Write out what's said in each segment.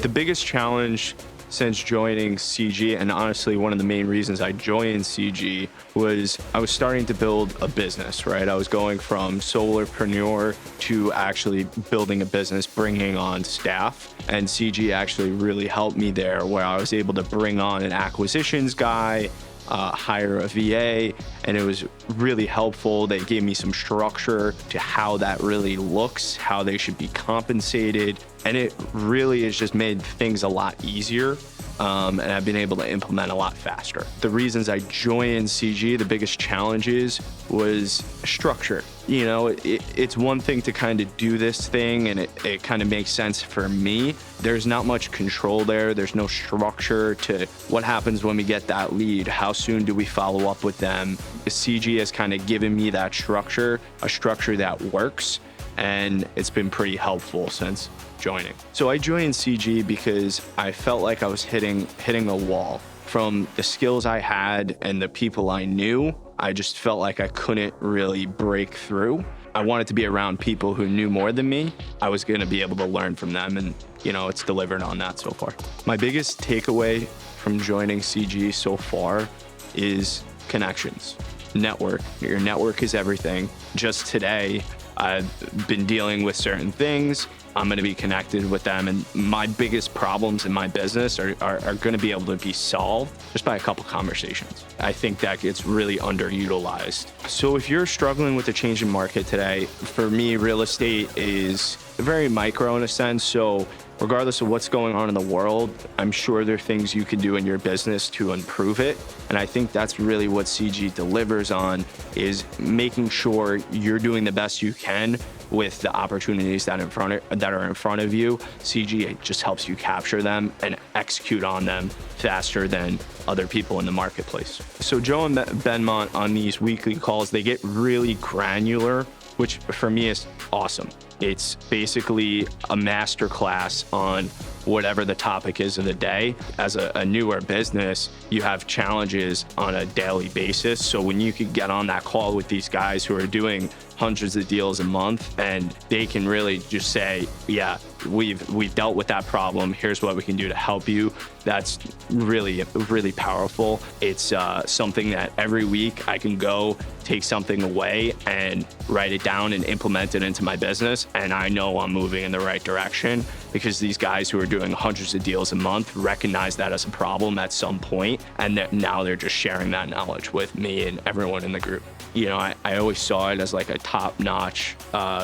The biggest challenge since joining CG, and honestly, one of the main reasons I joined CG, was I was starting to build a business, right? I was going from Solo-preneur to actually building a business, bringing on staff. And CG actually really helped me there, where I was able to bring on an acquisitions guy, hire a VA, and it was really helpful. They gave me some structure to how that really looks, how they should be compensated, and it really has just made things a lot easier. And I've been able to implement a lot faster. The reasons I joined CG, the biggest challenges was structure. You know, it's one thing to kind of do this thing and it kind of makes sense for me. There's not much control there. There's no structure to what happens when we get that lead. How soon do we follow up with them? CG has kind of given me that structure, a structure that works, and it's been pretty helpful since joining. So I joined CG because I felt like I was hitting a wall. From the skills I had and the people I knew, I just felt like I couldn't really break through. I wanted to be around people who knew more than me. I was gonna be able to learn from them, and you know, it's delivered on that so far. My biggest takeaway from joining CG so far is connections. Network. Your network is everything. Just today, I've been dealing with certain things. I'm going to be connected with them, and my biggest problems in my business are going to be able to be solved just by a couple conversations. I think that gets really underutilized. So if you're struggling with the changing market today, for me, real estate is very micro in a sense. So regardless of what's going on in the world, I'm sure there are things you can do in your business to improve it. And I think that's really what CG delivers on, is making sure you're doing the best you can with the opportunities that are in front of you. CG just helps you capture them and execute on them faster than other people in the marketplace. So Joe and Benmont on these weekly calls, they get really granular, which for me is awesome. It's basically a masterclass on whatever the topic is of the day. As a newer business, you have challenges on a daily basis. So when you could get on that call with these guys who are doing hundreds of deals a month, and they can really just say, yeah, we've dealt with that problem. Here's what we can do to help you. That's really, really powerful. It's something that every week I can go take something away and write it down and implement it into my business. And I know I'm moving in the right direction, because these guys who are doing hundreds of deals a month recognize that as a problem at some point, and that now they're just sharing that knowledge with me and everyone in the group. You know, I always saw it as like a top-notch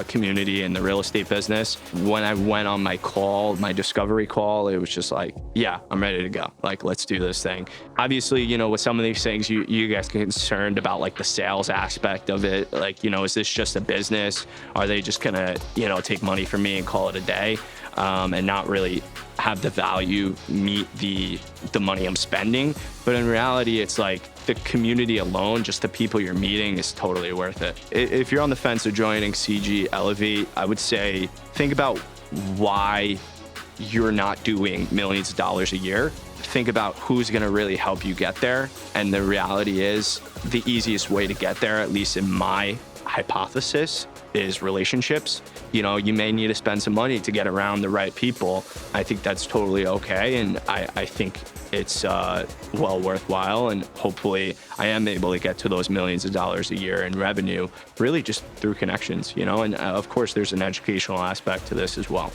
community in the real estate business. When I went on my call, my discovery call, it was just like, yeah, I'm ready to go. Like, let's do this thing. Obviously, you know, with some of these things, you guys get concerned about like the sales aspect of it. Like, you know, is this just a business? Are they just gonna, you know, take money from me and call it a day? And not really have the value meet the money I'm spending. But in reality, it's like the community alone, just the people you're meeting, is totally worth it. If you're on the fence of joining CG Elevate, I would say think about why you're not doing millions of dollars a year. Think about who's gonna really help you get there. And the reality is, the easiest way to get there, at least in my hypothesis, is relationships. You know, you may need to spend some money to get around the right people. I think that's totally okay, and I think it's well worthwhile, and hopefully I am able to get to those millions of dollars a year in revenue, really just through connections, you know, and of course there's an educational aspect to this as well.